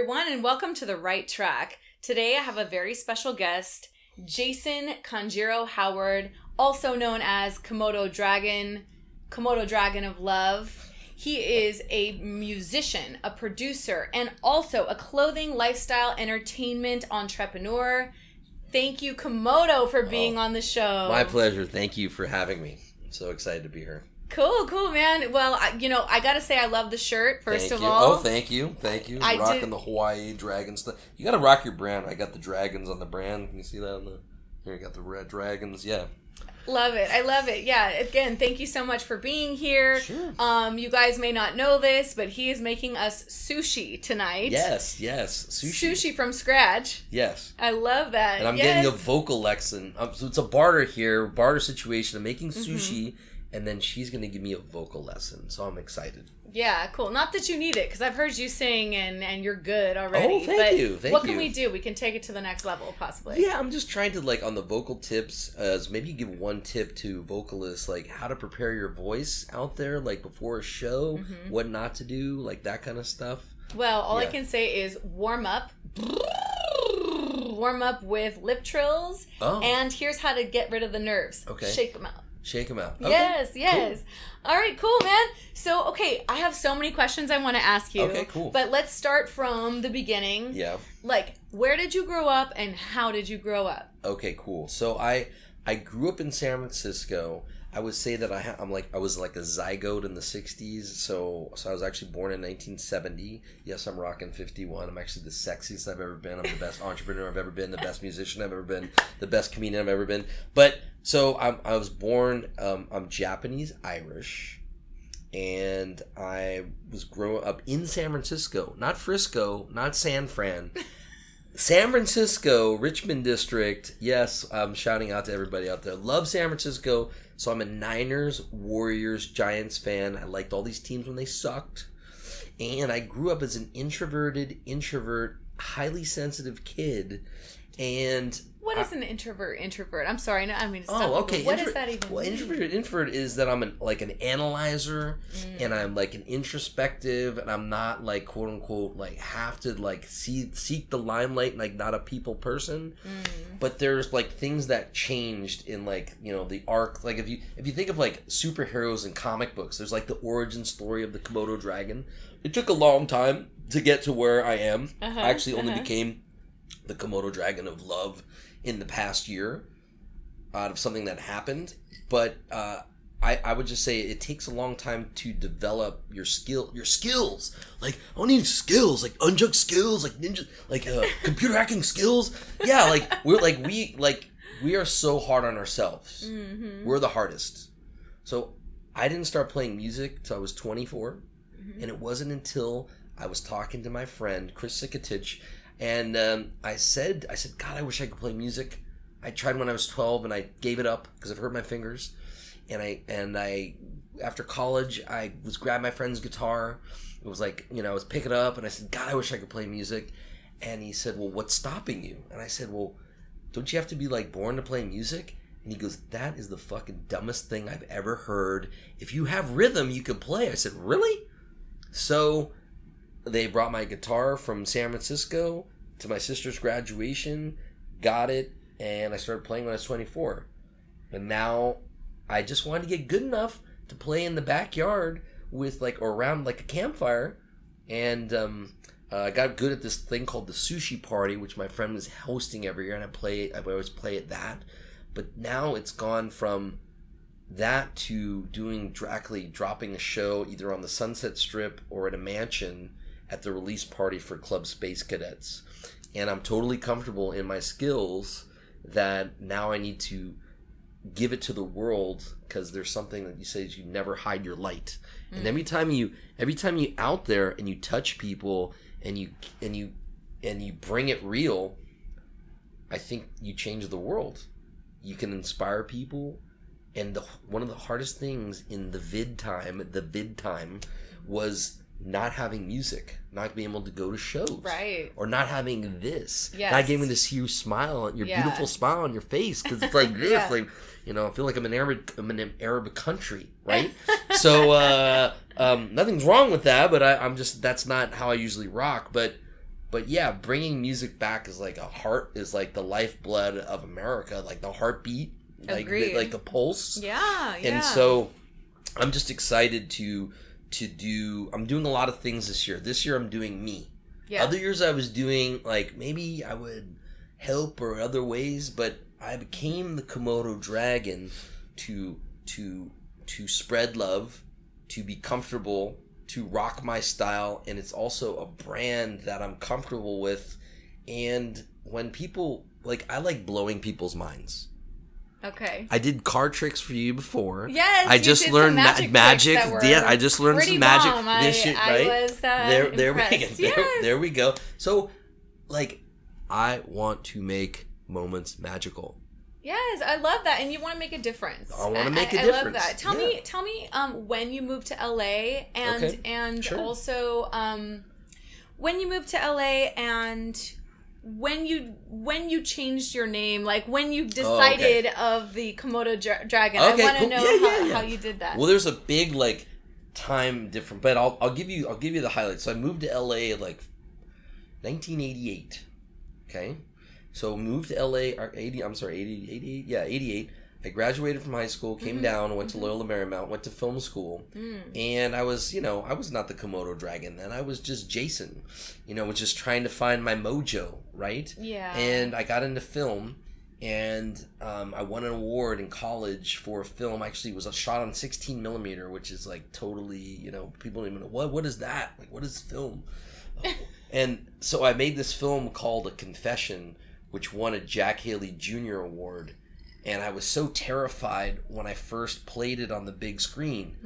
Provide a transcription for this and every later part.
everyone, and welcome to The Right Track. Today I have a very special guest, Jason Kanjiro Howard, also known as Komodo Dragon of Love. He is a musician, a producer, and also a clothing, lifestyle, entertainment entrepreneur. Thank you, Komodo, for being on the show. My pleasure. Thank you for having me. I'm so excited to be here. Cool, man. Well, I gotta say I love the shirt, first of all. Oh, thank you. Rocking the Hawaii dragon stuff. You gotta rock your brand. I got the dragons on the brand. Can you see that on the... Here, you got the red dragons. Yeah. Love it. I love it. Yeah. Again, thank you so much for being here. Sure. You guys may not know this, but he is making us sushi tonight. Yes. Sushi from scratch. Yes. I love that. And I'm getting a vocal lesson. So it's a barter situation. I'm making sushi, and then she's going to give me a vocal lesson. So I'm excited. Yeah, cool. Not that you need it, because I've heard you sing and you're good already. Oh, thank you. What can we do? We can take it to the next level, possibly. Yeah, I'm just trying to, on the vocal tips, maybe give one tip to vocalists, how to prepare your voice out there, before a show, what not to do, that kind of stuff. Well, all I can say is warm up. Warm up with lip trills. Oh. And here's how to get rid of the nerves. Okay. Shake them out. Shake them out. Okay. Yes. Cool. All right, cool, man. So, okay, I have so many questions I want to ask you. Okay, cool. But let's start from the beginning. Yeah. Where did you grow up and how did you grow up? Okay, cool. So I grew up in San Francisco. I would say that I was like a zygote in the 60s. So I was actually born in 1970. Yes, I'm rocking 51. I'm actually the sexiest I've ever been. I'm the best entrepreneur I've ever been, the best musician I've ever been, the best comedian I've ever been. But so I was born, I'm Japanese Irish, and I was growing up in San Francisco, not Frisco, not San Fran. San Francisco, Richmond District. Yes, I'm shouting out to everybody out there. Love San Francisco. So I'm a Niners, Warriors, Giants fan. I liked all these teams when they sucked. And I grew up as an introvert, highly sensitive kid. And what is an introvert? I'm sorry. No, I mean, okay. What does that even mean? Introvert is that I'm an analyzer, and I'm an introspective, and I'm not quote unquote have to seek the limelight, not a people person. But there's things that changed in the arc. If you think of superheroes in comic books, there's the origin story of the Komodo Dragon. It took a long time to get to where I am. I actually only became the Komodo Dragon of Love in the past year out of something that happened. But I would just say it takes a long time to develop your skills. I need skills, unjug skills, ninja, computer hacking skills. Yeah, we are so hard on ourselves. We're the hardest. So I didn't start playing music till I was 24. And it wasn't until I was talking to my friend, Chris Sikatich, and I said, God, I wish I could play music. I tried when I was 12, and I gave it up because it hurt my fingers. And I after college, I was grabbing my friend's guitar. It was I was picking it up, and I said, God, I wish I could play music. And he said, well, what's stopping you? And I said, well, don't you have to be born to play music? And he goes, that is the fucking dumbest thing I've ever heard. If you have rhythm, you can play. I said, really? So they brought my guitar from San Francisco to my sister's graduation, got it, and I started playing when I was 24. And now I just wanted to get good enough to play in the backyard with or around a campfire. And I got good at this thing called the sushi party, which my friend was hosting every year, and I always play at that. But now it's gone from that to doing dropping a show either on the Sunset Strip or at a mansion at the release party for Club Space Cadets. And I'm totally comfortable in my skills that now I need to give it to the world, because there's something that you say is you never hide your light. And every time you out there and you touch people and you bring it real, I think you change the world. You can inspire people. And one of the hardest things in the vid time was not having music, not being able to go to shows, right? Or not having this, not giving this huge smile, your beautiful smile on your face, because it's this, I feel like I'm an Arab country, right? So nothing's wrong with that, but I'm just, that's not how I usually rock. But But yeah, bringing music back is like the lifeblood of America, like the heartbeat, like the pulse. Yeah. And so I'm just excited to do. I'm doing a lot of things this year. This year I'm doing me. Yeah. Other years I was doing like maybe I would help or other ways, but I became the Komodo Dragon to spread love, to be comfortable, to rock my style, and it's also a brand that I'm comfortable with. And when people like, I like blowing people's minds. Okay. I did card tricks for you before. Yes, I just learned magic. Yeah, I just learned some magic. This shit, right? I was there we go. So, like, I want to make moments magical. Yes, I love that, and you want to make a difference. I want to make a difference. I love that. Tell me, when you moved to LA, and sure. Also, when you moved to LA, and when you changed your name, like when you decided of the Komodo Dragon. Okay, I want to know how you did that. Well, there's a big like time difference, but I'll give you the highlights. So I moved to LA like 1988. Okay. So moved to LA, 88. I graduated from high school, came down, went to Loyola Marymount, went to film school, and I was not the Komodo Dragon then. I was just Jason, was just trying to find my mojo, right? Yeah. And I got into film, and I won an award in college for a film. Actually, it was shot on 16 millimeter, which is like totally, people don't even know what is that? Like, what is film? And so I made this film called A Confession, which won a Jack Haley Jr. award. And I was so terrified when I first played it on the big screen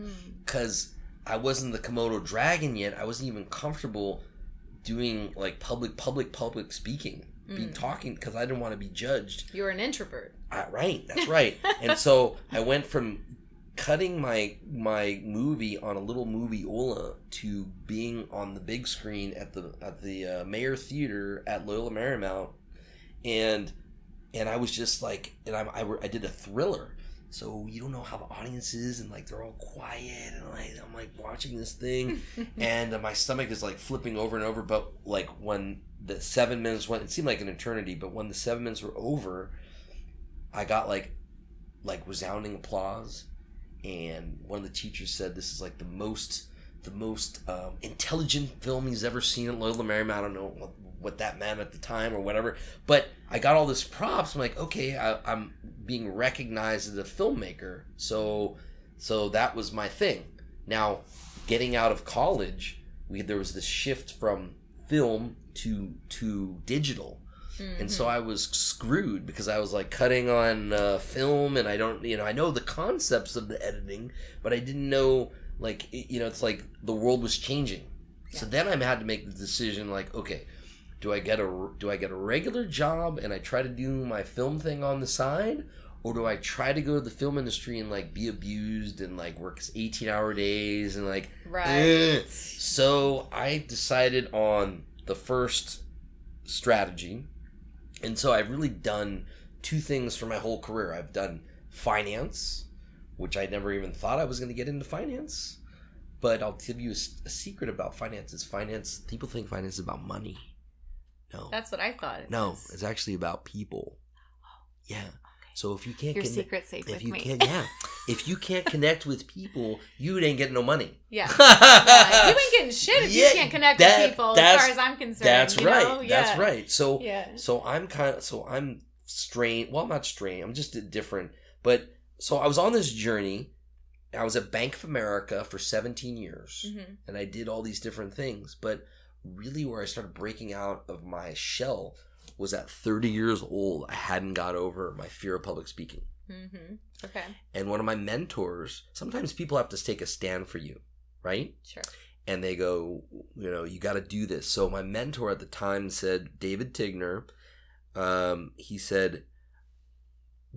because I wasn't the Komodo Dragon yet. I wasn't even comfortable doing like public speaking, talking, because I didn't want to be judged. You were an introvert. Right, that's right. And so I went from cutting my movie on a little movie-ola to being on the big screen at the Mayer Theater at Loyola Marymount. And I was just like, and I did a thriller, so you don't know how the audience is, and like they're all quiet, and like I'm like watching this thing, and my stomach is like flipping over and over. But like when the 7 minutes went, it seemed like an eternity. But when the 7 minutes were over, I got like resounding applause, and one of the teachers said, "This is like the most intelligent film he's ever seen at Loyola Marymount." I don't know what that meant at the time or whatever, but I got all this props. I'm like, okay, I'm being recognized as a filmmaker, so that was my thing. Now, getting out of college, there was this shift from film to digital, and so I was screwed because I was like cutting on film, and I don't, I know the concepts of the editing, but I didn't know, like, it's like the world was changing. Yeah. So then I had to make the decision, like, okay, do I get a regular job and I try to do my film thing on the side, or do I try to go to the film industry and like be abused and like work 18-hour days and like So I decided on the first strategy, and so I've really done two things for my whole career. I've done finance, which I never even thought I was going to get into finance, but I'll give you a secret about finance. People think finance is about money. No. That's what I thought. It's actually about people. Yeah. Okay. So if you can't your secret safe with me. If you can't connect with people, you ain't getting no money. Yeah. You ain't getting shit if you can't connect with people, as far as I'm concerned. That's right. Yeah. That's right. So I'm strained. Well, I'm not strained. I'm just different. But so I was on this journey. I was at Bank of America for 17 years, and I did all these different things. But really where I started breaking out of my shell was at 30 years old. I hadn't got over my fear of public speaking. Okay. And one of my mentors, sometimes people have to take a stand for you, right? Sure. And they go, you got to do this. So my mentor at the time said, David Tigner, he said,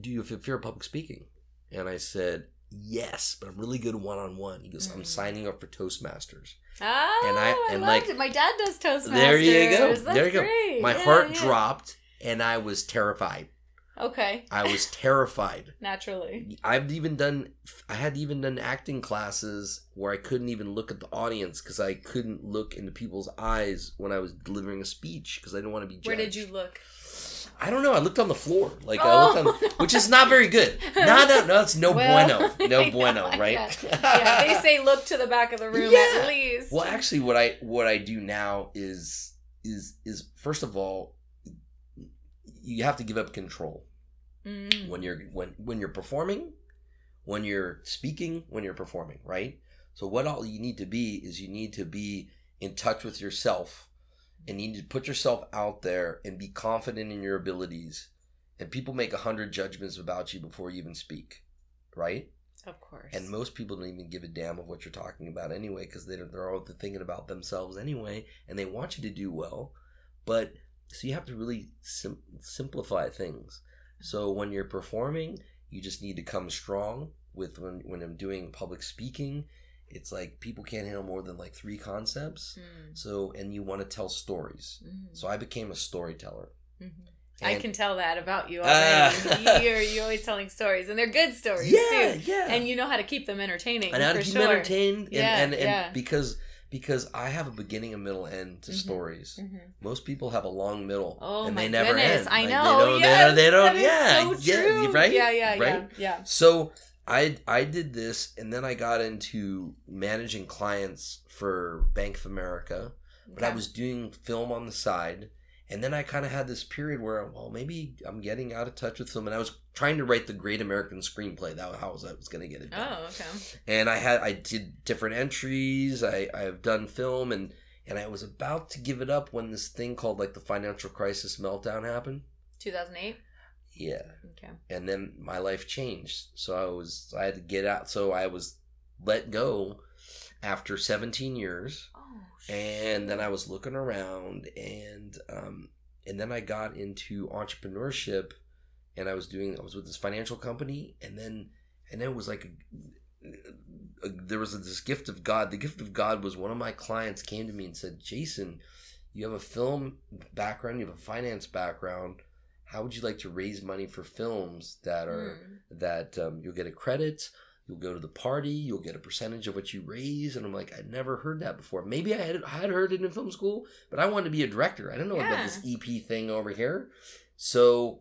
do you have fear of public speaking? And I said, yes, but I'm really good one-on-one. He goes, I'm signing up for Toastmasters. Oh, and I loved it. My dad does Toastmasters. There you go. That's great. My heart dropped, and I was terrified. Okay. I was terrified. Naturally. I had even done acting classes where I couldn't even look at the audience because I couldn't look into people's eyes when I was delivering a speech because I didn't want to be judged. Where did you look? I don't know. I looked on the floor. Which is not very good. No, it's no bueno. No bueno, right? Yeah, they say look to the back of the room at least. Well, actually, what I do now is first of all, you have to give up control when you're performing, when you're speaking, when you're performing, right? So what all you need to be is you need to be in touch with yourself, and you need to put yourself out there and be confident in your abilities. And people make 100 judgments about you before you even speak, right? Of course. And most people don't even give a damn of what you're talking about anyway, because they're all thinking about themselves anyway, and they want you to do well. But so you have to really simplify things. So when you're performing, you just need to come strong. When I'm doing public speaking, it's like people can't handle more than like 3 concepts. So, and you want to tell stories. So I became a storyteller. I can tell that about you already. You're always telling stories, and they're good stories too. Yeah. And you know how to keep them entertaining. And how to keep them entertained. And because I have a beginning, a middle, end to stories. Most people have a long middle, and they never end. I know. They don't. That is so true. Right. Yeah. So I did this, and then I got into managing clients for Bank of America, but I was doing film on the side. And then I kind of had this period where, well, maybe I'm getting out of touch with film, and I was trying to write the Great American Screenplay. That was how I was going to get it done. Oh, okay. And I did different entries. I've done film, and I was about to give it up when this thing called like the financial crisis meltdown happened. 2008. Yeah. Okay. And then my life changed, so I had to get out. So I was let go after 17 years. And then I was looking around, and then I got into entrepreneurship, and I was with this financial company, and then it was like there was this gift of God. The gift of God was one of my clients came to me and said, "Jason, you have a film background, you have a finance background. How would you like to raise money for films that you'll get a credit?" You'll go to the party, you'll get a percentage of what you raise. And I'm like, I'd never heard that before. Maybe I had heard it in film school, but I wanted to be a director. I didn't know about this EP thing over here. So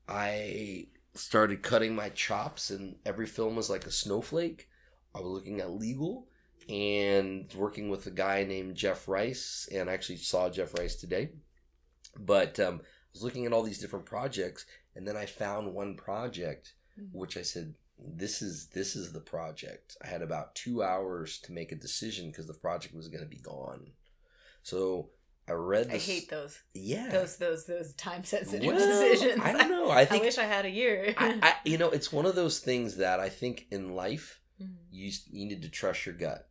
I started cutting my chops, and every film was like a snowflake. I was looking at legal and working with a guy named Jeff Rice, and I actually saw Jeff Rice today. But I was looking at all these different projects, and then I found one project, which I said, this is the project. I had about 2 hours to make a decision because the project was going to be gone. So I read this. I hate those. Yeah. Those time sensitive decisions. I don't know. I wish I had a year. I it's one of those things that I think in life you need to trust your gut,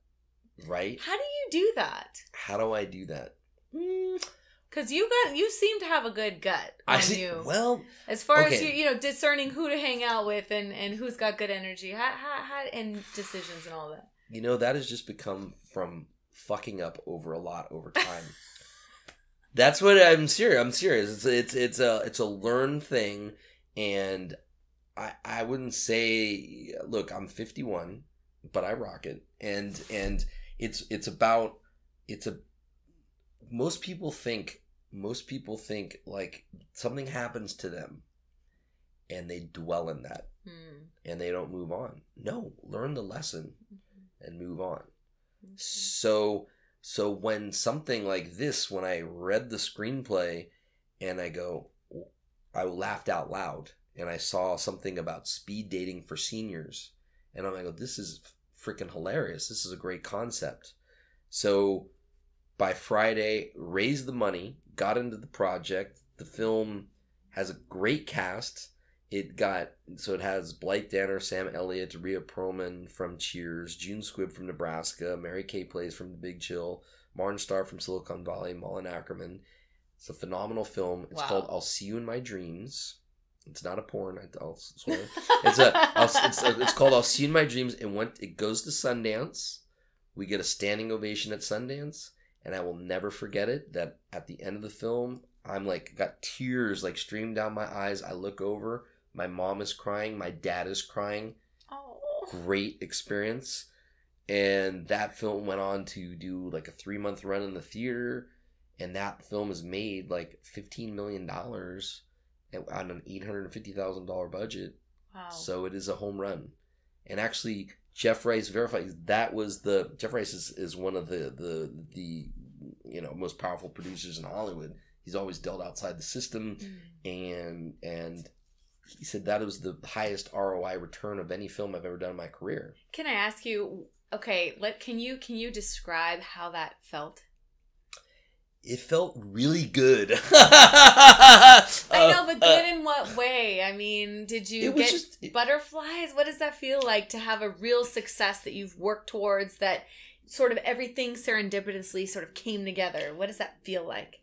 right? How do you do that? How do I do that? Because you seem to have a good gut on you. Well, as far as you discerning who to hang out with and who's got good energy, how and decisions and all that. That has just become from fucking up over a lot over time. That's what I'm serious. I'm serious. It's a learned thing, and I wouldn't say. Look, I'm 51, but I rock it, and most people think like something happens to them and they dwell in that and they don't move on. No, learn the lesson and move on. So when something like this, when I read the screenplay and I laughed out loud, and I saw something about speed dating for seniors, and I'm like, this is freaking hilarious. This is a great concept. So by Friday, raised the money, got into the project. The film has a great cast. It has Blythe Danner, Sam Elliott, Rhea Perlman from Cheers, June Squibb from Nebraska, Mary Kay Plays from The Big Chill, Martin Starr from Silicon Valley, Malin Ackerman. It's a phenomenal film. It's called I'll See You in My Dreams. It's not a porn. I'll swear. It's called I'll See You in My Dreams. It goes to Sundance. We get a standing ovation at Sundance. And I will never forget it, that at the end of the film, I'm like, got tears like streaming down my eyes. I look over, my mom is crying, my dad is crying. Oh. Great experience. And that film went on to do like a 3-month run in the theater. And that film has made like $15 million on an $850,000 budget. Wow. So it is a home run. And actually, Jeff Rice verifies that was Jeff Rice is one of the most powerful producers in Hollywood. He's always dealt outside the system, and he said that was the highest ROI return of any film I've ever done in my career. Can I ask you? Okay, can you describe how that felt? It felt really good. I know, but good in what way? I mean, did you get butterflies? What does that feel like to have a real success that you've worked towards, that sort of everything serendipitously sort of came together? What does that feel like?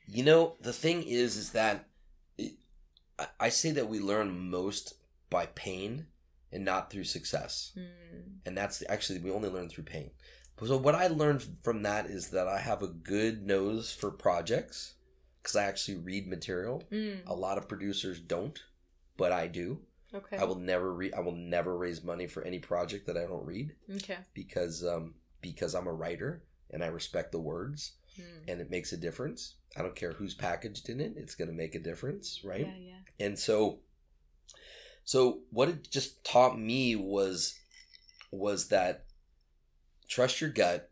You know, the thing is that I say that we learn most by pain and not through success. And that's actually, we only learn through pain. So what I learned from that is that I have a good nose for projects because I actually read material. A lot of producers don't, but I do. Okay. I will never raise money for any project that I don't read. Okay. Because I'm a writer and I respect the words and it makes a difference. I don't care who's packaged in it. It's going to make a difference, right? Yeah. And so what it just taught me was that trust your gut.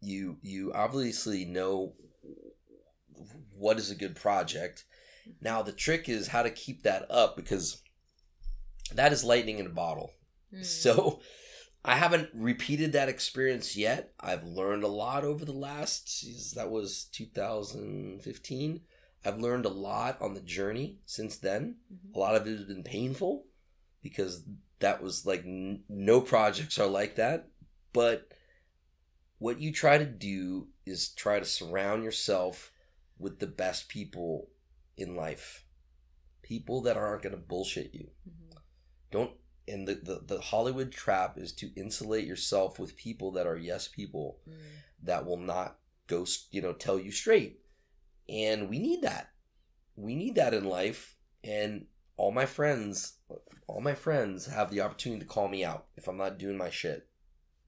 You obviously know what is a good project. Now the trick is how to keep that up, because that is lightning in a bottle. So I haven't repeated that experience yet. I've learned a lot over the that was 2015. I've learned a lot on the journey since then. A lot of it has been painful because that was like no projects are like that. But what you try to do is try to surround yourself with the best people in life. People that aren't going to bullshit you. And the Hollywood trap is to insulate yourself with people that are yes people that will not go, tell you straight. And we need that. We need that in life. And all my friends have the opportunity to call me out if I'm not doing my shit.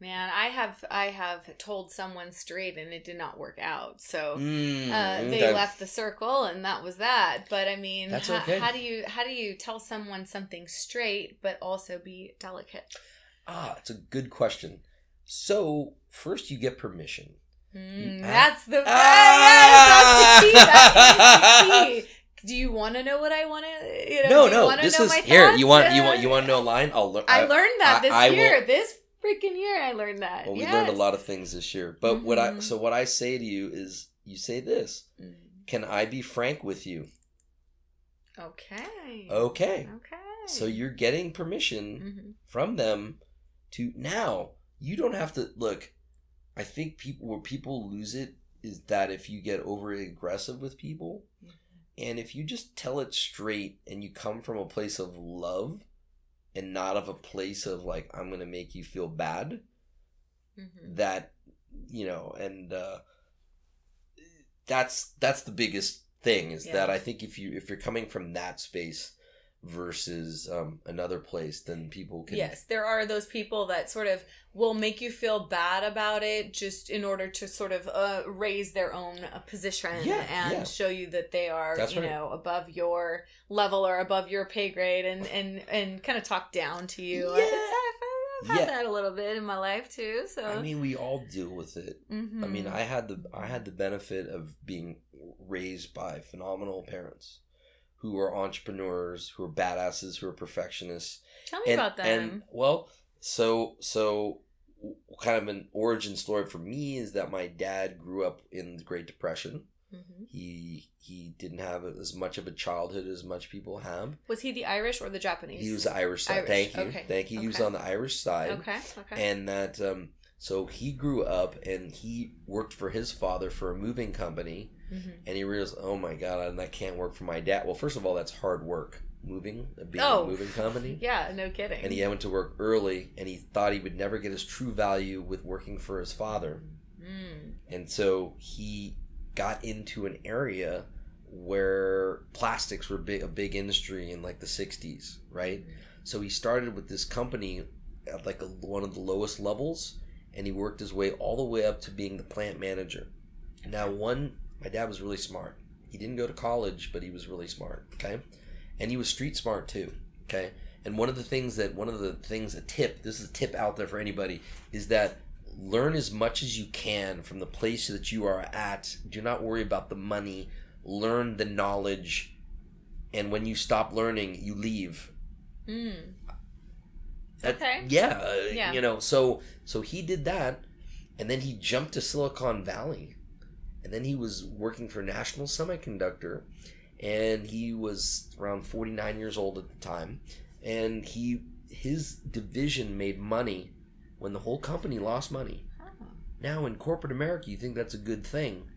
Man, I have told someone straight and it did not work out. So they left the circle and that was that. But I mean, that's okay. How do you tell someone something straight but also be delicate? It's a good question. So first you get permission. That's the yes, that's the key. That is the key. Do you want to know what I want to? No. This is here. You want to know a line? I learned that this year. This freaking year, I learned that. Well, we learned a lot of things this year. But what I say to you is, you say this: can I be frank with you? Okay. So you're getting permission from them to now. You don't have to look. I think where people lose it is that if you get overly aggressive with people. And if you just tell it straight and you come from a place of love and not of a place of like, I'm going to make you feel bad, that, and that's the biggest thing is that I think if you're coming from that space versus another place, then people can... Yes, there are those people that sort of will make you feel bad about it just in order to sort of raise their own position and show you that they are, above your level or above your pay grade and kind of talk down to you. I've had that a little bit in my life too. So I mean, we all deal with it. I mean, I had the benefit of being raised by phenomenal parents who are entrepreneurs, who are badasses, who are perfectionists. Tell me about them. And well, so kind of an origin story for me is that my dad grew up in the Great Depression. He didn't have as much of a childhood as much people have. Was he the Irish or the Japanese? He was the Irish side. Thank you. Okay. Thank you. He was on the Irish side. Okay. And that so he grew up and he worked for his father for a moving company. And he realized, oh my God, I can't work for my dad. Well, first of all, that's hard work, being a moving company. Yeah, no kidding. And he went to work early, and he thought he would never get his true value with working for his father. And so he got into an area where plastics were a big industry in like the 60s, right? So he started with this company at like one of the lowest levels, and he worked his way all the way up to being the plant manager. Now, my dad was really smart. He didn't go to college, but he was really smart, okay? And he was street smart too, okay? And one of the things, this is a tip out there for anybody, is that learn as much as you can from the place that you are at. Do not worry about the money. Learn the knowledge, and when you stop learning, you leave. Okay. Yeah. You know, so he did that, and then he jumped to Silicon Valley, and then he was working for National Semiconductor, and he was around 49 years old at the time, and his division made money when the whole company lost money. Now in corporate America, you think that's a good thing.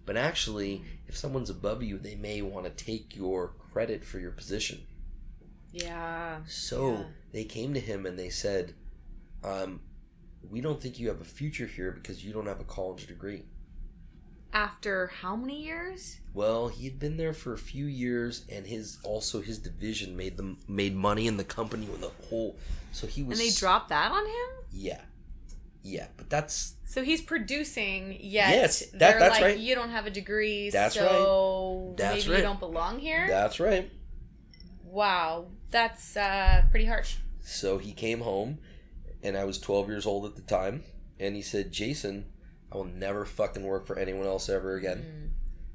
But actually, if someone's above you, they may want to take your credit for your position. Yeah. So they came to him and they said, we don't think you have a future here because you don't have a college degree. After how many years? Well, he had been there for a few years, and his division made money in the company with the whole. So he was. And they dropped that on him? Yeah, but that's. So he's producing, yet yes, they're that's like, right. You don't have a degree, that's so right. That's maybe right. You don't belong here? That's right. Wow, that's pretty harsh. So he came home, and I was 12 years old at the time, and he said, Jason, I will never fucking work for anyone else ever again,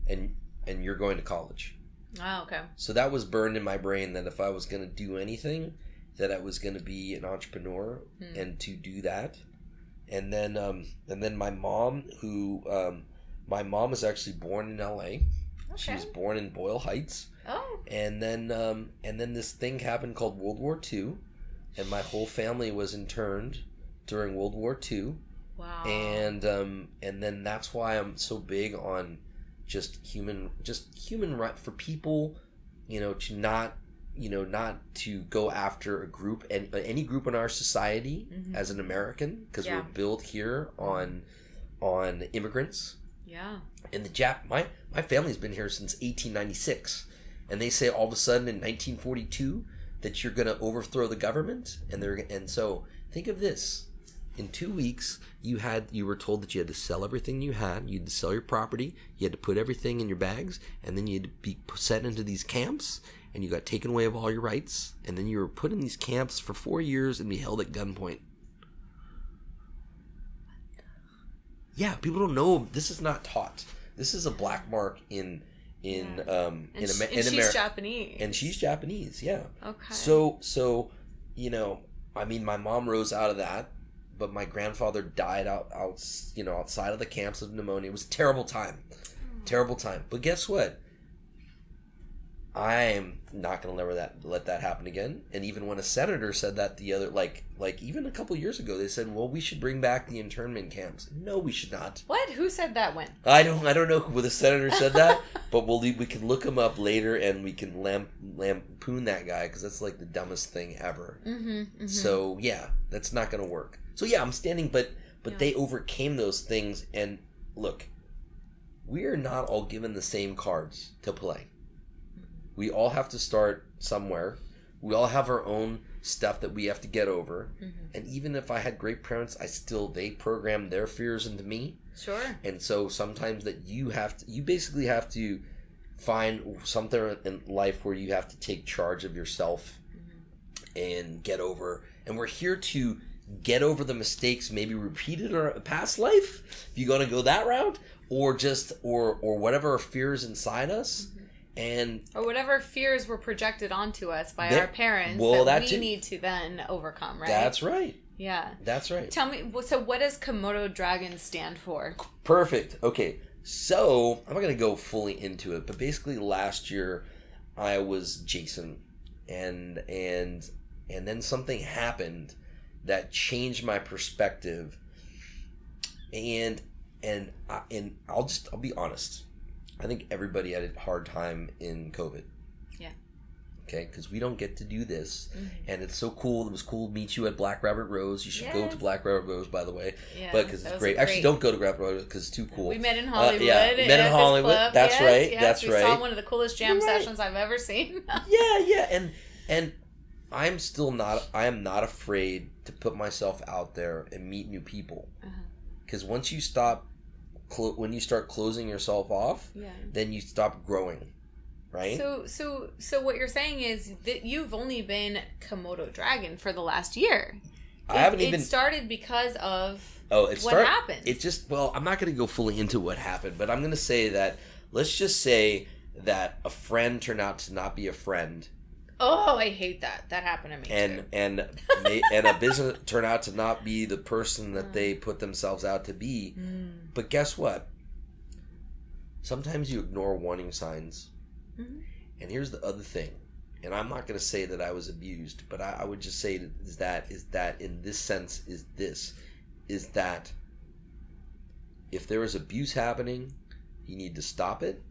and you're going to college. Oh, okay. So that was burned in my brain that if I was going to do anything, that I was going to be an entrepreneur and to do that. And then my mom, my mom was actually born in LA. Okay. She was born in Boyle Heights. Oh. And then this thing happened called World War II, and my whole family was interned during World War II. Wow. And then that's why I'm so big on just human right for people, to not to go after a group and any group in our society as an American, because we're built here on immigrants. Yeah. And my family's been here since 1896, and they say all of a sudden in 1942 that you're going to overthrow the government, and so think of this. In 2 weeks, you were told that you had to sell everything you had. You had to sell your property. You had to put everything in your bags, and then you had to be sent into these camps, and you got taken away of all your rights, and then you were put in these camps for 4 years and be held at gunpoint. Yeah, people don't know. This is not taught. This is a black mark in America. She's Japanese. And she's Japanese. Yeah. Okay. So I mean, my mom rose out of that. But my grandfather died outside of the camps of pneumonia. It was a terrible time. Terrible time. But guess what? I'm not going to let that happen again. And even when a senator said that even a couple years ago, they said, well, we should bring back the internment camps. No, we should not. What? Who said that when? I don't know who the senator said that, but we can look him up later and we can lampoon that guy because that's like the dumbest thing ever. So, yeah, that's not going to work. So yeah, I'm standing, but they overcame those things. And look, we are not all given the same cards to play. We all have to start somewhere. We all have our own stuff that we have to get over. And even if I had great parents, they programmed their fears into me. Sure. And so sometimes that you basically have to find something in life where you have to take charge of yourself and get over. And we're here to get over the mistakes maybe repeated in a past life, if you're going to go that route, or whatever fears inside us, or whatever fears were projected onto us by our parents that we need to then overcome, right? That's right. Yeah. That's right. Tell me, so what does Komodo Dragon stand for? Perfect. Okay, so I'm not going to go fully into it, but basically last year I was Jason, and then something happened that changed my perspective, and I'll be honest. I think everybody had a hard time in COVID. Yeah. okay? Because we don't get to do this, and it's so cool. It was cool to meet you at Black Rabbit Rose. You should go to Black Rabbit Rose, by the way, because it's great. Actually, don't go to Black Rabbit Rose because it's too cool. We met in Hollywood. We met in Hollywood. Club. That's right. Yes. That's we right. saw one of the coolest jam sessions I've ever seen. and I am not afraid to put myself out there and meet new people, because once you stop, when you start closing yourself off, then you stop growing. Right. So what you're saying is that you've only been Komodo Dragon for the last year. It started because of what happened. It just, I'm not going to go fully into what happened, but I'm going to say that, let's just say that a friend turned out to not be a friend. Oh, I hate that. That happened to me too. And a business turned out to not be the person that they put themselves out to be. But guess what? Sometimes you ignore warning signs. And here's the other thing, and I'm not going to say that I was abused, but I would just say is that in this sense is that if there is abuse happening, you need to stop it.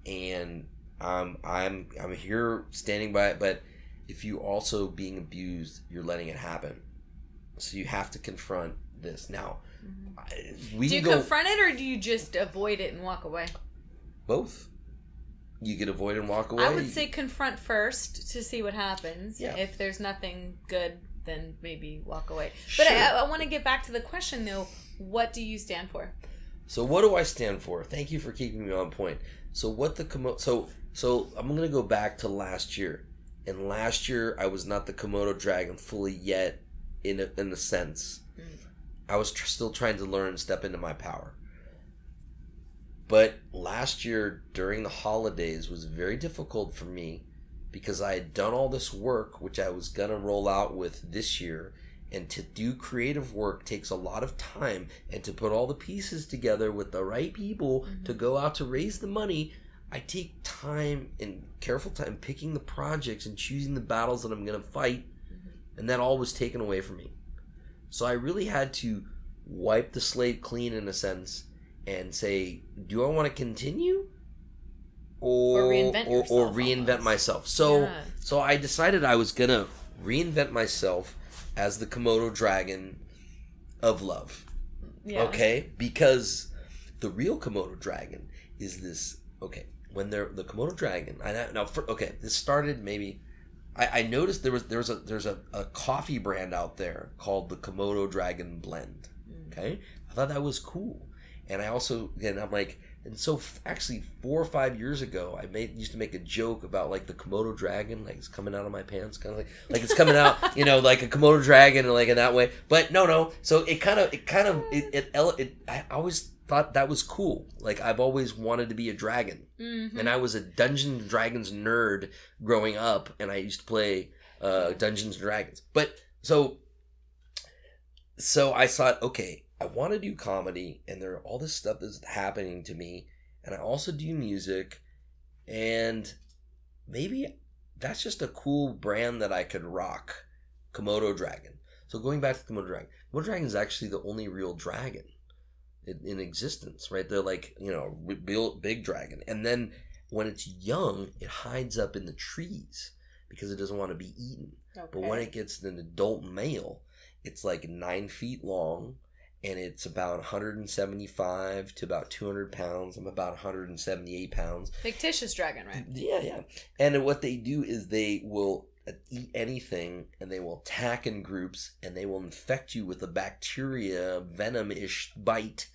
And I'm here standing by it, but if you also being abused, you're letting it happen, so you have to confront this. Now, do you confront it, or do you just avoid it and walk away? Both. You could avoid and walk away. I would say confront first to see what happens. Yeah. If there's nothing good, then maybe walk away. Sure. But I want to get back to the question, though. What do you stand for? So what do I stand for? Thank you for keeping me on point. So what the Komodo... So I'm going to go back to last year. And last year, I was not the Komodo Dragon fully yet, in a sense. I was still trying to learn and step into my power. But last year, during the holidays, was very difficult for me because I had done all this work, which I was going to roll out with this year. And to do creative work takes a lot of time. And to put all the pieces together with the right people to go out to raise the money, I take time and careful time picking the projects and choosing the battles that I'm going to fight. And that all was taken away from me. So I really had to wipe the slate clean in a sense. And say, do I want to continue, or reinvent myself? So I decided I was gonna reinvent myself as the Komodo Dragon of love. Yeah. Okay, because the real Komodo Dragon is this. Okay, when they're the Komodo Dragon. This started maybe. I noticed there's a coffee brand out there called the Komodo Dragon Blend. Okay, I thought that was cool. And I also, actually 4 or 5 years ago, I used to make a joke about like the Komodo Dragon, like it's coming out of my pants, kind of like it's coming out, like a Komodo Dragon, and like in that way. But no. So I always thought that was cool. Like I've always wanted to be a dragon, and I was a Dungeons and Dragons nerd growing up, and I used to play Dungeons and Dragons. But so I thought, okay, I want to do comedy, and there are all this stuff that's happening to me, and I also do music, and maybe that's just a cool brand that I could rock, Komodo Dragon. So going back to Komodo Dragon is actually the only real dragon in existence, right? They're like, big dragon, and then when it's young, it hides up in the trees because it doesn't want to be eaten. Okay. But when it gets an adult male, it's like 9 feet long. And it's about 175 to about 200 pounds. I'm about 178 pounds. Fictitious dragon, right? Yeah. And what they do is they will eat anything, and they will attack in groups, and they will infect you with a bacteria, venom-ish bite.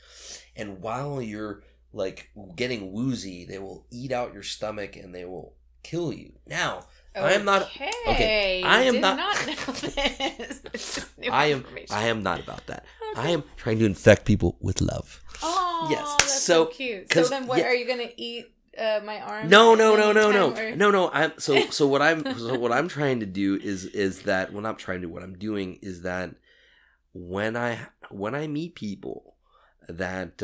And while you're like getting woozy, they will eat out your stomach, and they will kill you. Now, okay. I am not. Okay, I am not know this. I am not about that. Okay. I am trying to infect people with love. Oh, yes. That's so cute. So then, are you gonna eat my arm? No. So what I'm trying to do is that what I'm doing is that when I meet people that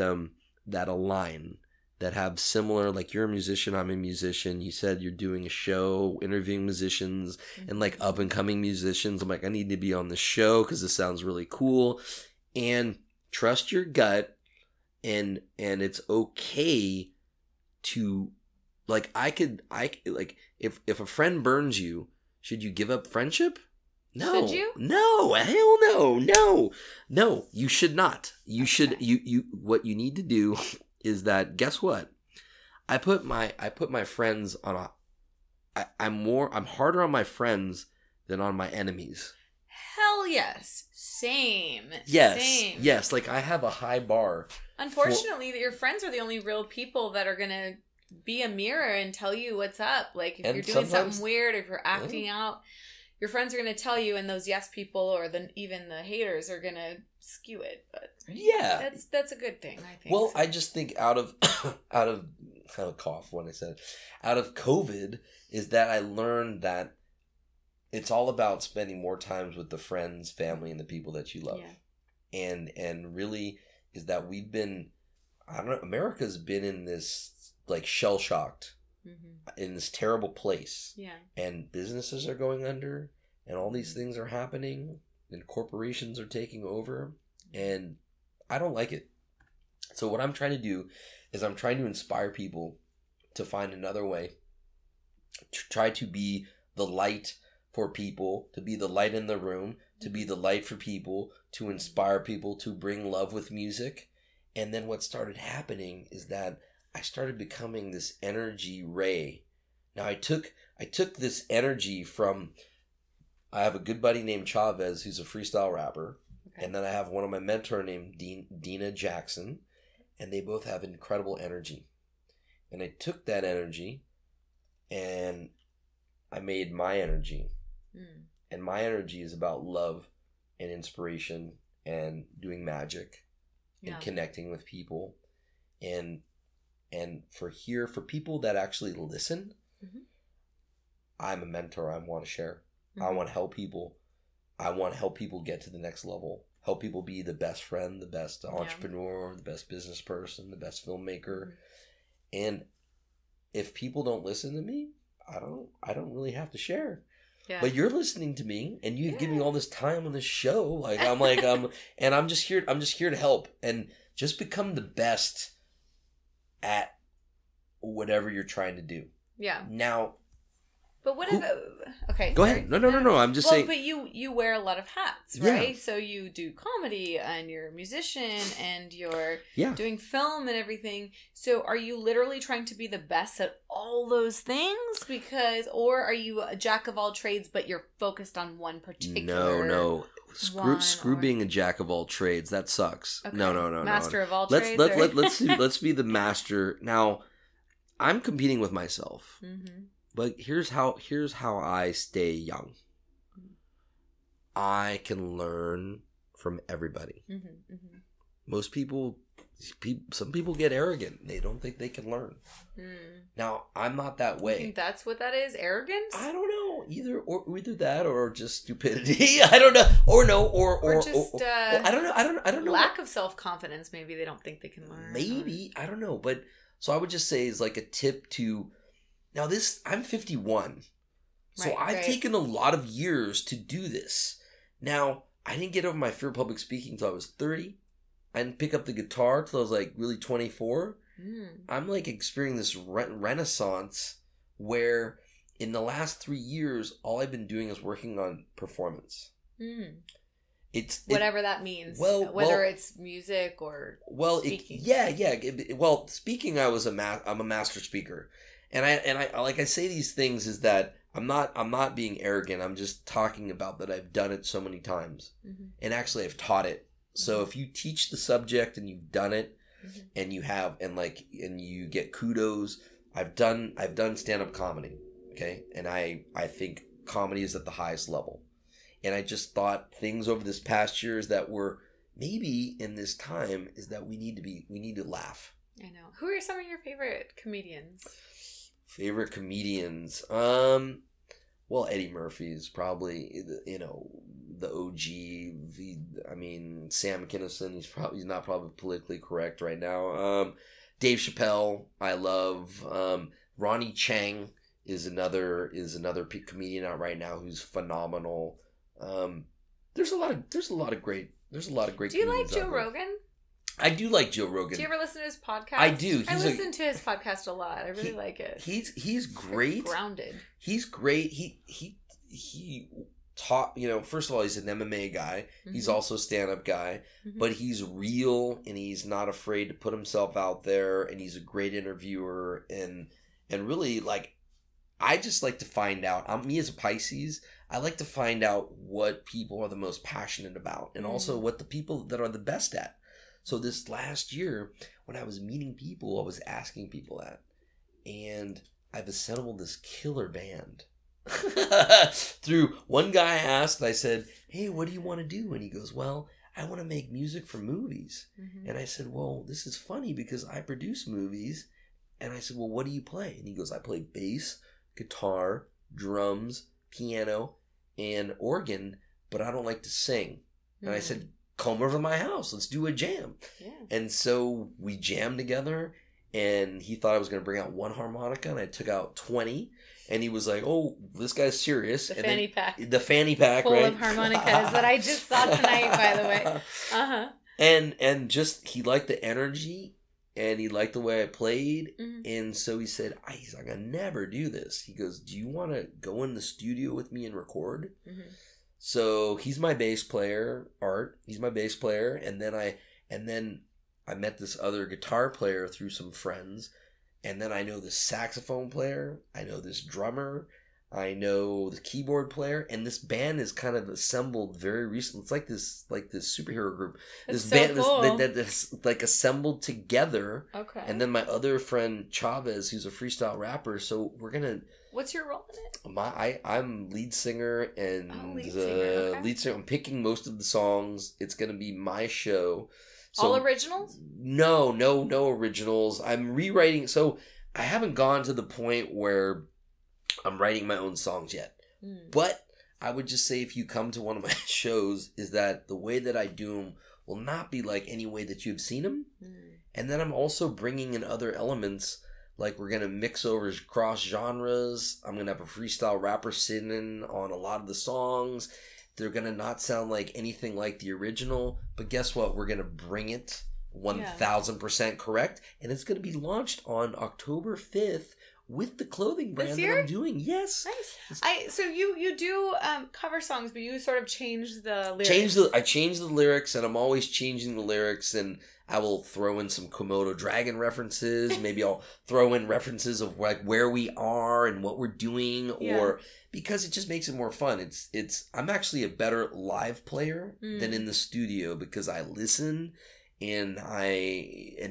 align, that have similar, like you're a musician, I'm a musician. You said you're doing a show, interviewing musicians and like up and coming musicians. I'm like, I need to be on the show because this sounds really cool. And trust your gut, and it's okay to like like if a friend burns you, should you give up friendship? No. Should you? No, hell no. No, you should not. You should you what you need to do is that, guess what? I put my friends on a I'm harder on my friends than on my enemies. Hell yes. Same. Yes. Same. Yes, like I have a high bar. Unfortunately, your friends are the only real people that are going to be a mirror and tell you what's up. Like, if you're doing something weird, if you're acting out, your friends are going to tell you, and those yes people or even the haters are going to skew it. But yeah, that's a good thing, I think. Well, I just think out of cough when I said it, out of COVID is that I learned that it's all about spending more times with the friends, family, and the people that you love. Yeah. And really is that we've been, I don't know, America's been in this like shell shocked. Mm-hmm. In this terrible place. Yeah. And businesses are going under and all these things are happening and corporations are taking over and I don't like it. So what I'm trying to do is I'm trying to inspire people to find another way to try to be the light for people, to be the light in the room, to be the light for people, to inspire people, to bring love with music. And then what started happening is that I started becoming this energy ray. Now I took this energy from, I have a good buddy named Chavez who's a freestyle rapper. Okay. And then I have one of my mentor named Dina Jackson, and they both have incredible energy. And I took that energy and I made my energy. Mm. And my energy is about love and inspiration and doing magic and connecting with people. And for people that actually listen, mm-hmm. I'm a mentor. I want to share. Mm-hmm. I want to help people. I want to help people get to the next level. Help people be the best friend, the best entrepreneur, the best business person, the best filmmaker. Mm-hmm. And if people don't listen to me, I don't really have to share. Yeah. But you're listening to me, and you've given me all this time on this show. And I'm just here to help and just become the best at whatever you're trying to do. Yeah. Now. But what if... Okay. Go ahead. No. I'm just saying... But you wear a lot of hats, right? Yeah. So you do comedy, and you're a musician, and you're doing film and everything. So are you literally trying to be the best at all those things? Or are you a jack of all trades, but you're focused on one particular... No. Screw being a jack of all trades. That sucks. Okay. No. Master of all trades? Let's be the master. Now, I'm competing with myself. Mm-hmm. But here's how I stay young. I can learn from everybody. Mm-hmm, mm-hmm. Most people, some people get arrogant. They don't think they can learn. Mm. Now, I'm not that way. You think that's what that is? Arrogance? I don't know. Either that or just stupidity. I don't know. Or just I don't know. Lack of self-confidence. Maybe they don't think they can learn. Maybe. I don't know. But so I would just say is like a tip to... Now I'm 51, so I've taken a lot of years to do this. Now, I didn't get over my fear of public speaking until I was 30. I didn't pick up the guitar till I was like really 24. Mm. I'm like experiencing this renaissance where in the last 3 years, all I've been doing is working on performance. Mm. Whatever that means. Whether it's music or speaking. Speaking, I'm a master speaker. And I like I say these things is that I'm not being arrogant. I'm just talking about that I've done it so many times. Mm-hmm. And actually I've taught it. So if you teach the subject and you've done it mm-hmm. and you have and you get kudos, I've done stand-up comedy, okay? And I think comedy is at the highest level. And I just thought things over this past years that were maybe in this time is that we need to laugh. I know. Who are some of your favorite comedians? Favorite comedians? Eddie Murphy is probably, the OG. Sam Kinison, he's not probably politically correct right now. Dave Chappelle, I love. Ronnie Chang is another comedian out right now who's phenomenal. There's a lot of great. Do you like Joe Rogan? I do like Joe Rogan. Do you ever listen to his podcast? I do. I listen to his podcast a lot. I really like it. He's great. Grounded. He's great. He taught, first of all, he's an MMA guy. Mm-hmm. He's also a stand-up guy. Mm-hmm. But he's real, and he's not afraid to put himself out there, and he's a great interviewer, and really, like, I just like to find out. Me as a Pisces, I like to find out what people are the most passionate about, and also what the people that are the best at. So this last year, when I was meeting people, I was asking people that. And I've assembled this killer band. Through one guy asked, I said, hey, what do you want to do? And he goes, well, I want to make music for movies. Mm-hmm. And I said, well, this is funny because I produce movies. And I said, well, what do you play? And he goes, I play bass, guitar, drums, piano, and organ, but I don't like to sing. Mm-hmm. And I said, come over to my house. Let's do a jam. Yeah. And so we jammed together, and he thought I was going to bring out one harmonica, and I took out 20. And he was like, oh, this guy's serious. The fanny pack. The fanny pack, full right? Full of harmonicas that I just saw tonight, by the way. Uh-huh. And just, he liked the energy, and he liked the way I played. Mm-hmm. And so he said, he's like, I never do this. He goes, do you want to go in the studio with me and record? Mm-hmm. So he's my bass player, Art. He's my bass player, and then I met this other guitar player through some friends, and then I know this saxophone player, I know this drummer, I know the keyboard player, and this band is kind of assembled very recently. It's like this superhero group. That's this so band cool. that's like assembled together. Okay. And then my other friend Chavez, who's a freestyle rapper, so we're gonna. What's your role in it? I'm lead singer and lead singer. Okay. Lead singer. I'm picking most of the songs. It's gonna be my show. So, all originals? No originals. I'm rewriting. So I haven't gone to the point where I'm writing my own songs yet. But I would just say if you come to one of my shows, is that the way that I do them will not be like any way that you've seen them. And then I'm also bringing in other elements. Like, we're going to mix over cross genres. I'm going to have a freestyle rapper sitting on a lot of the songs. They're going to not sound like anything like the original. But guess what? We're going to bring it 1,000% correct. And it's going to be launched on October 5th with the clothing brand that I'm doing. Yes. Nice. So you do cover songs, but you sort of change the lyrics. I change the lyrics, and I'm always changing the lyrics, and I will throw in some Komodo Dragon references. Maybe I'll throw in references of like where we are and what we're doing, or because it just makes it more fun. I'm actually a better live player than in the studio because I listen, and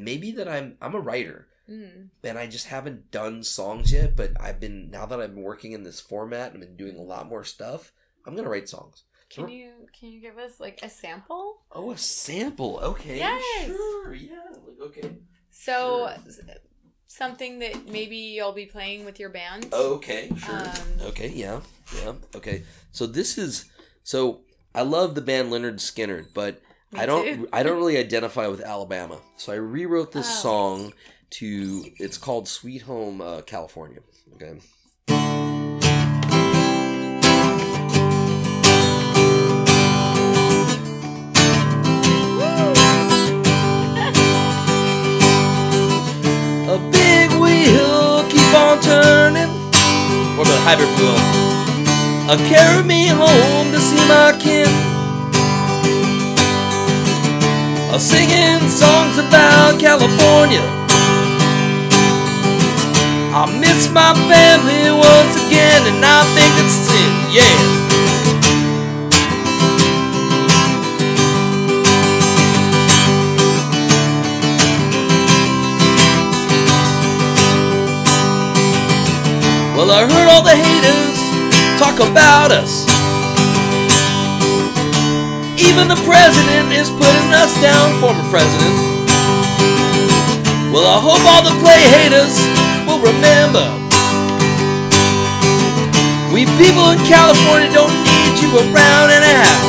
maybe that I'm a writer. And I just haven't done songs yet, but now that I've been working in this format and I've been doing a lot more stuff, I'm going to write songs. Can you give us like a sample? Oh, a sample. Okay. Yes. Sure. Yeah. Okay. So something that maybe you'll be playing with your band. Okay. Sure. Okay. Yeah. Okay. So I love the band Lynyrd Skynyrd, but I don't really identify with Alabama. So I rewrote this song it's called Sweet Home California. Okay. A big wheel keep on turning. Or the hybrid wheel. Carry me home to see my kin. Singing songs about California. I miss my family once again, and I think it's sin, yeah. Well, I heard all the haters talk about us. Even the president is putting us down, former president. Well, I hope all the play haters will remember, we people in California don't need you around and out.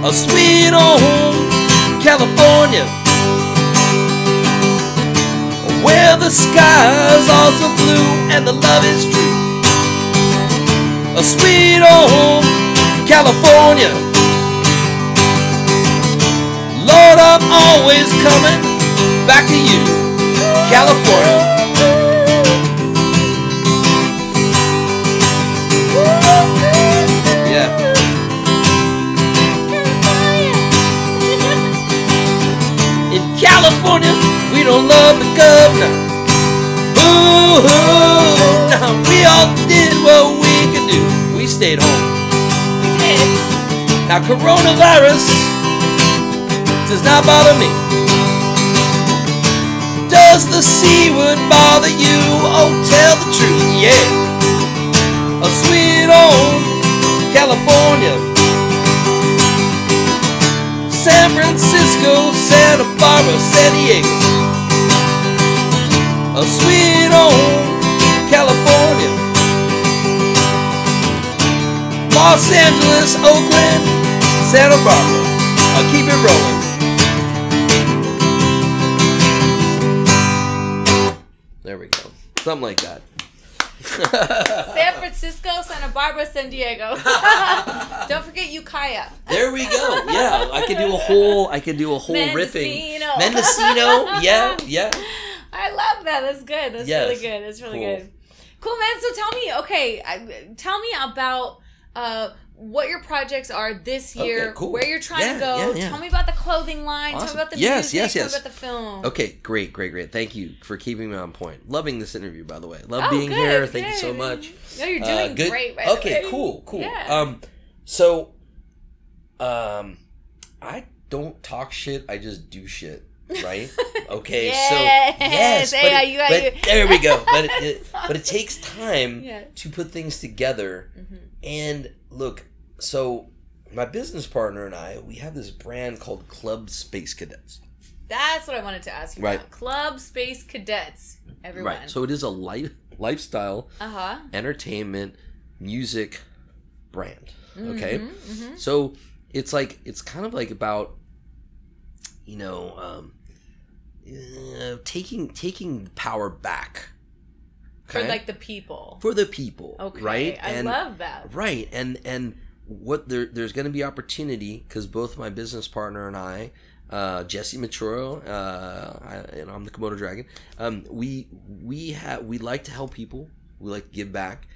A sweet home, California, where the sky's also blue and the love is true. A sweet home, California, Lord, but I'm always coming back to you, California. Yeah. In California, we don't love the governor. Ooh, now we all did what we could do. We stayed home. Now coronavirus does not bother me. Does the C-word bother you? Oh, tell the truth, yeah. A sweet home, California, San Francisco, Santa Barbara, San Diego. A sweet home, California, Los Angeles, Oakland, Santa Barbara. I'll keep it rolling. There we go. Something like that. San Francisco, Santa Barbara, San Diego. Don't forget Ukiah. There we go. Yeah, I could do a whole riffing. Mendocino. Yeah. I love that. That's good. That's yes. really good. That's really good. Cool, man. So tell me about what your projects are this year, cool. where you're trying to go. Yeah. Tell me about the clothing line. Awesome. Tell me about the Yes. music. Tell me about the film. Okay, great. Thank you for keeping me on point. Loving this interview, by the way. Love being here. Thank you so much. No, you're doing good. great, by the way. Okay, cool. Yeah. I don't talk shit. I just do shit. Right? Okay. Yes. So yes, but there we go. But it takes time to put things together. Mm-hmm. And look, so my business partner and I, we have this brand called Club Space Cadets. That's what I wanted to ask you about. Club Space Cadets. Everyone. Right. So it is a lifestyle, entertainment, music brand. Okay. Mm-hmm. So it's kind of like about, taking power back. Okay? For like the people. For the people. Okay. Right? I love that. Right. And what there's going to be opportunity, because both my business partner and I, Jesse Maturo, and I'm the Komodo Dragon. We like to help people. We like to give back,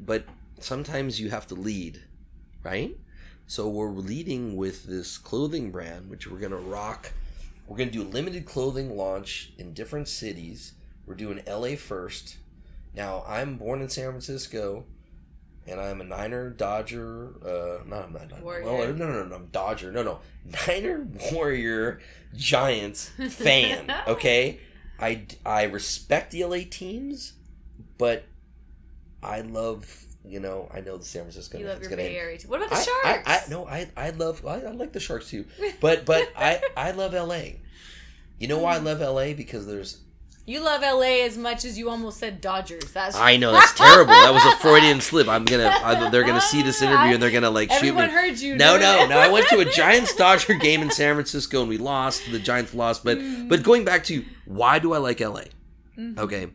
but sometimes you have to lead, right? So we're leading with this clothing brand, which we're gonna rock. We're gonna do a limited clothing launch in different cities. We're doing LA first. Now I'm born in San Francisco. And I'm a Niner Dodger, Warrior. Well, no, I'm Dodger. No. Niner Warrior Giants fan, okay? I respect the LA teams, but I love, I know the San Francisco. You love your Bay Area too. What about the Sharks? I like the Sharks too. But I love LA. You know why I love LA? Because you love LA as much as you almost said Dodgers. I know, that's terrible. That was a Freudian slip. They're gonna see this interview and they're gonna shoot me. Everyone heard you. No. I went to a Giants Dodger game in San Francisco and we lost. The Giants lost. But going back to why do I like LA? Mm-hmm. Okay,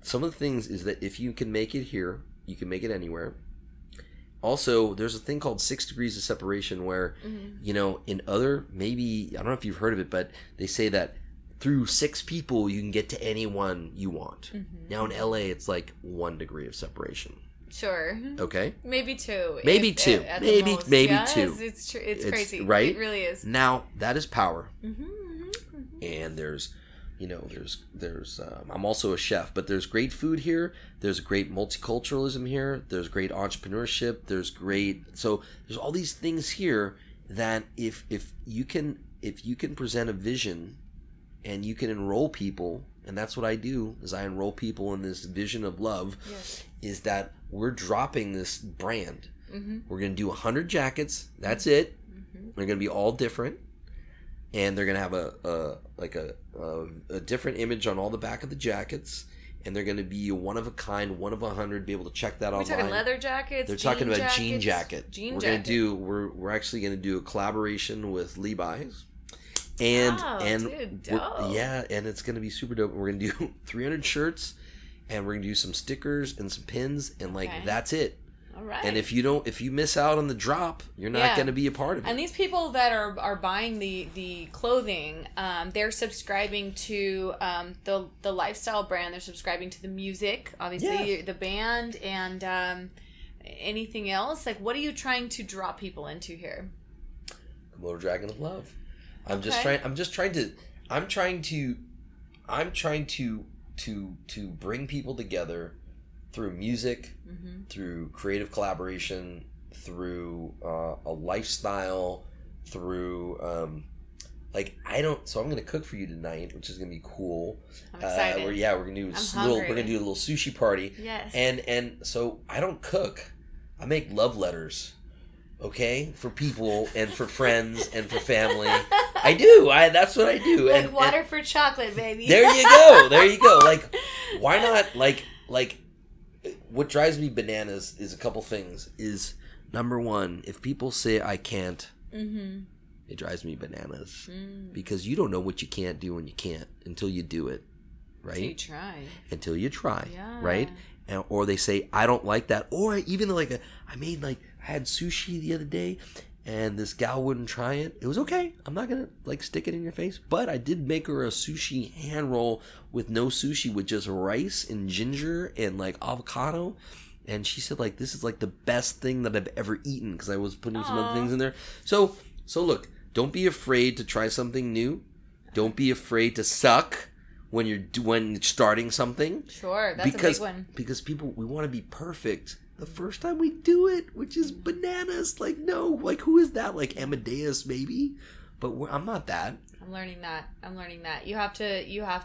some of the things is that if you can make it here, you can make it anywhere. Also, there's a thing called 6 degrees of separation where, in other, maybe, I don't know if you've heard of it, but they say that through 6 people, you can get to anyone you want. Mm-hmm. Now in LA, it's like 1 degree of separation. Sure. Okay. Maybe 2. Maybe 2. Maybe 2. It's true. It's crazy. Right? It really is. Now that is power. Mm-hmm. And there's I'm also a chef, but there's great food here. There's great multiculturalism here. There's great entrepreneurship. There's all these things here that if you can present a vision. And you can enroll people, and that's what I do, is I enroll people in this vision of love, is that we're dropping this brand. Mm-hmm. We're going to do 100 jackets. That's it. Mm-hmm. They're going to be all different. And they're going to have a different image on all the back of the jackets. And they're going to be a one of a kind, 1 of 100. Be able to check that online. We're talking leather jackets. They're talking about jean jacket. We're actually going to do a collaboration with Levi's. And dude, dope. And it's gonna be super dope. We're gonna do 300 shirts, and we're gonna do some stickers and some pins, and that's it. All right. And if you miss out on the drop, you're not going to be a part of it. And these people that are buying the clothing, they're subscribing to the lifestyle brand. They're subscribing to the music, obviously, the band, and anything else. Like, what are you trying to draw people into here? Komodo Dragon of Love. I'm trying to bring people together through music, through creative collaboration, through a lifestyle, through so I'm gonna cook for you tonight, which is gonna be cool. I'm excited. We're gonna do a little sushi party. Yes. And so I don't cook. I make love letters. Okay, for people and for friends and for family. I do. That's what I do. Like water for chocolate, baby. There you go. Like, why not? Like, what drives me bananas is a couple things. Is number one, if people say I can't, it drives me bananas because you don't know what you can't do when you can't until you do it, right? Until you try, right? And, or they say I don't like that, or even I had sushi the other day and this gal wouldn't try it. It was okay. I'm not going to stick it in your face. But I did make her a sushi hand roll with no sushi, with just rice and ginger and avocado. And she said this is the best thing that I've ever eaten because I was putting some other things in there. So look, don't be afraid to try something new. Don't be afraid to suck when you're starting something. Sure, that's a big one. Because people, we want to be perfect the first time we do it, which is bananas. No, who is that? Amadeus, maybe? But I'm not that. I'm learning that. You have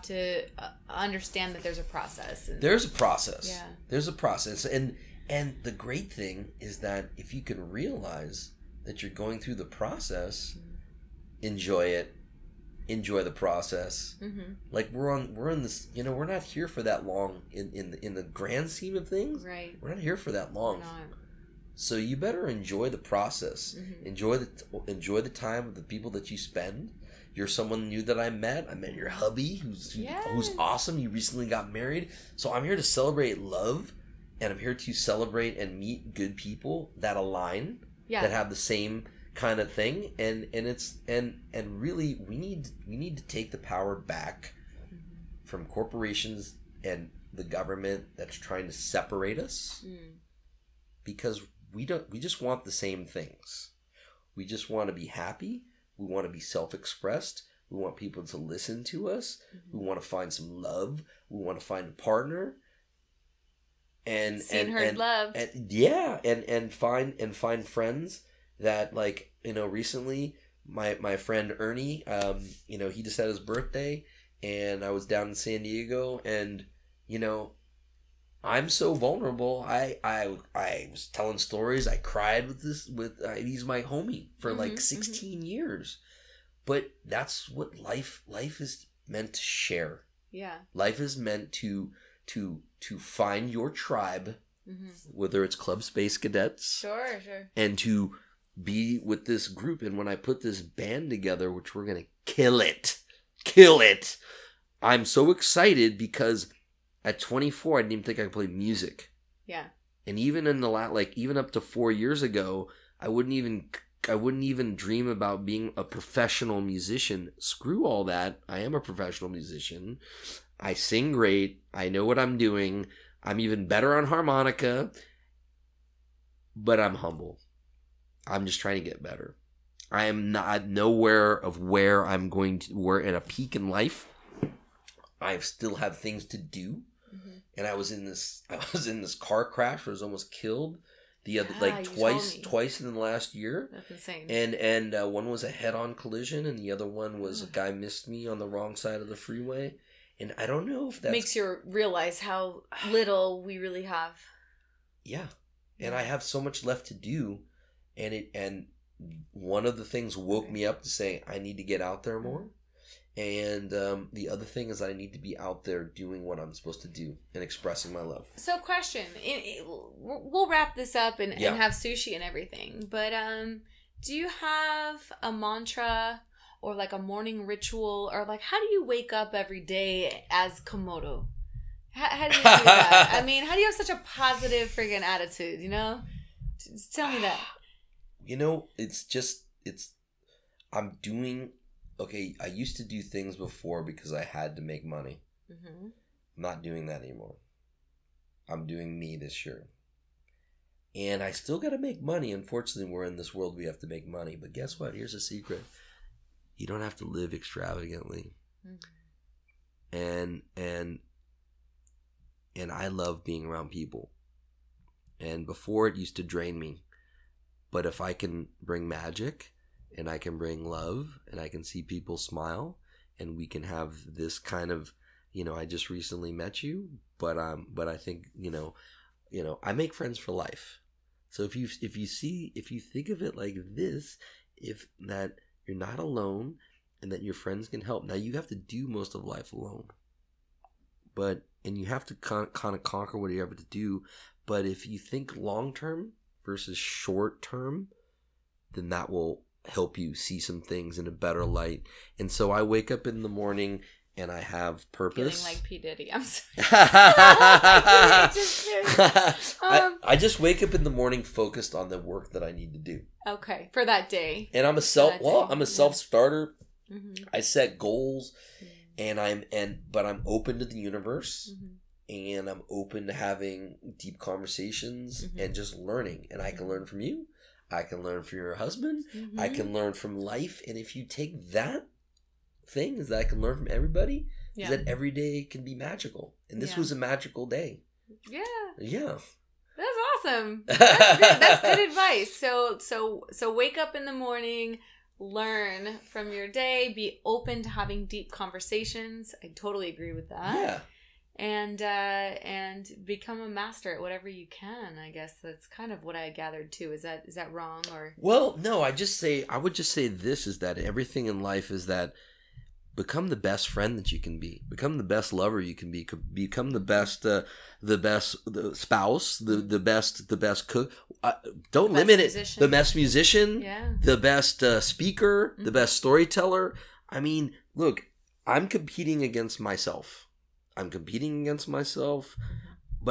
to understand that there's a process. There's a process. Yeah. There's a process. And the great thing is that if you can realize that you're going through the process, enjoy it. Enjoy the process. We're on this, we're not here for that long in the grand scheme of things. Right. We're not here for that long. We're not. So you better enjoy the process. Enjoy the time of the people that you spend. You're someone new that I met. I met your hubby who's awesome. You recently got married. So I'm here to celebrate love, and I'm here to celebrate and meet good people that align, that have the same kind of thing, and really we need to take the power back from corporations and the government that's trying to separate us, because we just want the same things. We just want to be happy. We want to be self-expressed. We want people to listen to us. We want to find some love. We want to find a partner. And love. And find friends that recently my friend Ernie, he just had his birthday, and I was down in San Diego, and I'm so vulnerable. I was telling stories. I cried he's my homie for 16 years, but that's what life is meant to share. Yeah, life is meant to find your tribe, whether it's Club Space Cadets, sure, and to be with this group. And when I put this band together, which we're gonna kill it, I'm so excited because at 24 I didn't even think I could play music. Yeah. And even in the even up to 4 years ago, I wouldn't even dream about being a professional musician. Screw all that. I am a professional musician. I sing great. I know what I'm doing. I'm even better on harmonica. But I'm humble. I'm just trying to get better. I am not nowhere of where I'm going to. We're at a peak in life. I still have things to do, and I was in this car crash where I was almost killed. The other twice in the last year. That's insane. And one was a head-on collision, and the other one was a guy missed me on the wrong side of the freeway. And I don't know if that makes you realize how little we really have. Yeah, and I have so much left to do. And one of the things woke me up to say I need to get out there more, and the other thing is I need to be out there doing what I'm supposed to do and expressing my love. So, question: we'll wrap this up and have sushi and everything, but do you have a mantra or a morning ritual, or how do you wake up every day as Komodo? How do you do that? I mean, how do you have such a positive friggin' attitude? Just tell me that. You know, I'm doing, okay, I used to do things before because I had to make money. Mm-hmm. I'm not doing that anymore. I'm doing me this year. And I still got to make money. Unfortunately, we're in this world, we have to make money. But guess what? Here's a secret. You don't have to live extravagantly. Mm-hmm. And I love being around people. And before, it used to drain me. But if I can bring magic, and I can bring love, and I can see people smile, and we can have this kind of, you know, I just recently met you, but I think, you know, I make friends for life. So if you think of it like this, if that you're not alone, and that your friends can help. Now you have to do most of life alone, and you have to kind of conquer what you have to do. But if you think long term versus short term, then that will help you see some things in a better light. And so I wake up in the morning and I have purpose. Feeling like P. Diddy. I'm sorry. I just wake up in the morning focused on the work that I need to do. Okay, for that day. And I'm a self-starter. Mm-hmm. I set goals, but I'm open to the universe. Mm-hmm. And I'm open to having deep conversations and just learning. And I can learn from you. I can learn from your husband. Mm-hmm. I can learn from life. And if you take that thing, is that I can learn from everybody, is that every day can be magical. And this was a magical day. Yeah. Yeah. That's awesome. That's good. That's good advice. So wake up in the morning, learn from your day, be open to having deep conversations. I totally agree with that. Yeah. And become a master at whatever you can. I guess that's kind of what I gathered too. Is that wrong or? Well, no. I would just say this is that everything in life is that become the best friend that you can be. Become the best lover you can be. Become the best spouse. The best cook. Don't limit it. The best musician. Yeah. The best speaker. Mm-hmm. The best storyteller. I mean, look. I'm competing against myself. But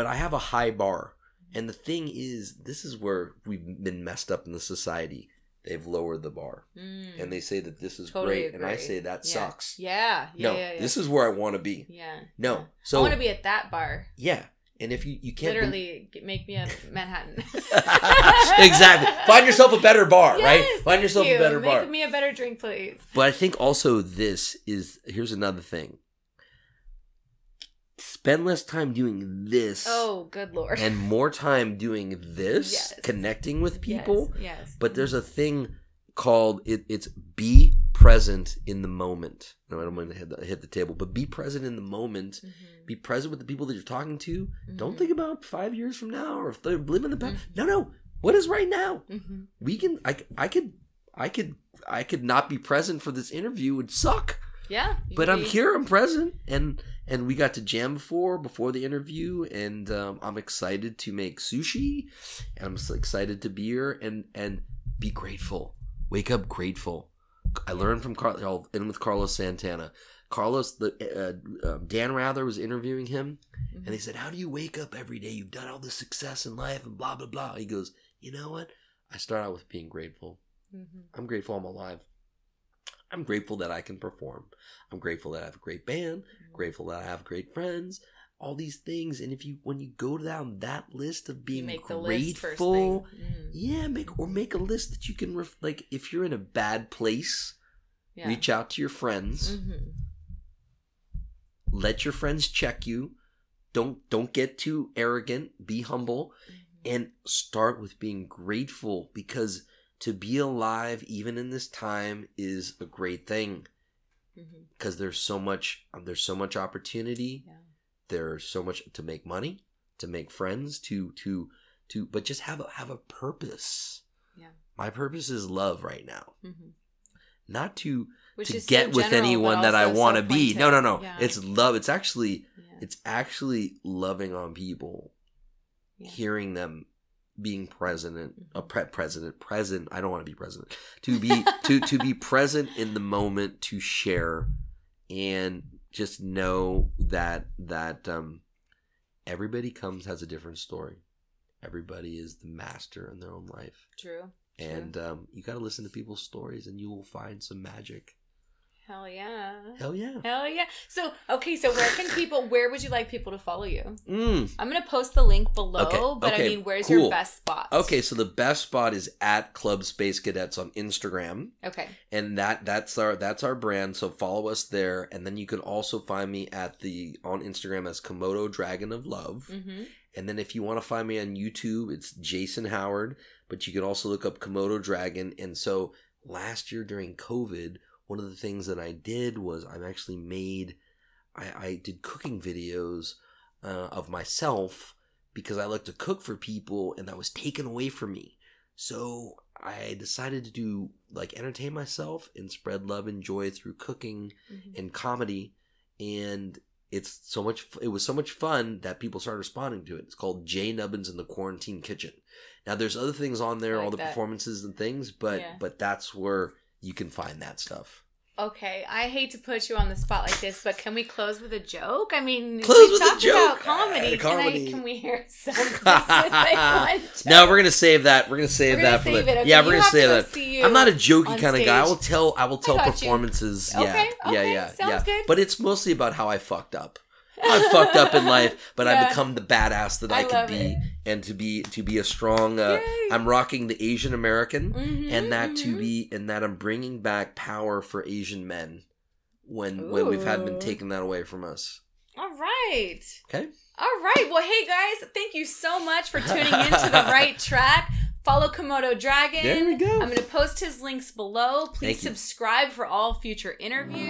I have a high bar. And the thing is, this is where we've been messed up in the society. They've lowered the bar. And they say that this is totally great. Agree. And I say that sucks. Yeah. This is where I want to be. Yeah. No. Yeah. So I want to be at that bar. Yeah. And if you can't... Literally, make me a Manhattan. Exactly. Find yourself a better bar, right? Find yourself a better bar. Make me a better drink, please. But I think also here's another thing. Spend less time doing this. Oh, good Lord. And more time doing this, connecting with people. Yes. But there's a thing called, it's be present in the moment. No, I don't want to hit the table, but be present in the moment. Mm-hmm. Be present with the people that you're talking to. Mm-hmm. Don't think about 5 years from now or if they live in the past. Mm-hmm. No. What is right now? Mm-hmm. I could not be present for this interview. It would suck. Yeah. But I'm here, I'm present, and we got to jam before the interview, and I'm excited to make sushi, and I'm so excited to be here and be grateful. Wake up grateful. I learned from Carlos Santana. Dan Rather was interviewing him, and they said, "How do you wake up every day? You've done all this success in life, and blah blah blah." He goes, "You know what? I start out with being grateful. Mm-hmm. I'm grateful I'm alive. I'm grateful that I can perform. I'm grateful that I have a great band. Grateful that I have great friends. All these things. And when you go down that list of being grateful, make a list that you can if you're in a bad place, reach out to your friends. Mm-hmm. Let your friends check you. Don't get too arrogant. Be humble, and start with being grateful, because to be alive, even in this time, is a great thing, because there's so much opportunity. Yeah. There's so much to make money, to make friends, but just have a purpose. Yeah. My purpose is love right now, not to get with anyone that I want to be. No. Yeah. It's love. It's actually loving on people, hearing them. Being present. I don't want to be president. To be present in the moment, to share, and just know that everybody has a different story. everybody is the master in their own life. True. And you got to listen to people's stories, and you will find some magic. Hell yeah. Hell yeah. Hell yeah. So, okay, so where would you like people to follow you? I'm going to post the link below, but I mean, where's your best spot? Okay, so the best spot is at Club Space Cadets on Instagram. Okay. And that's our brand, so follow us there. And then you can also find me on Instagram as Komodo Dragon of Love. Mm-hmm. And then if you want to find me on YouTube, it's Jason Howard, but you can also look up Komodo Dragon. And so last year during COVID, one of the things that I did was I did cooking videos of myself because I like to cook for people, and that was taken away from me. So I decided to entertain myself and spread love and joy through cooking and comedy. And it was so much fun that people started responding to it. It's called Jay Nubbins in the Quarantine Kitchen. Now there's other things on there, all the performances and things, but that's where you can find that stuff. Okay, I hate to put you on the spot like this, but can we close with a joke? I mean, we talked about comedy. Can we hear some? No, we're gonna save that. We're gonna save that for the. Okay, yeah, we're gonna save that. I'm not a jokey kind of guy. I will tell performances. Okay, yeah. Sounds good. But it's mostly about how I fucked up. I fucked up in life, but I've become the badass that I could be, and to be a strong. I'm rocking the Asian American, and that I'm bringing back power for Asian men when we've been taken that away from us. All right. Okay. All right. Well, hey guys, thank you so much for tuning into The Right Track. Follow Komodo Dragon. There we go. I'm going to post his links below. Please subscribe for all future interviews.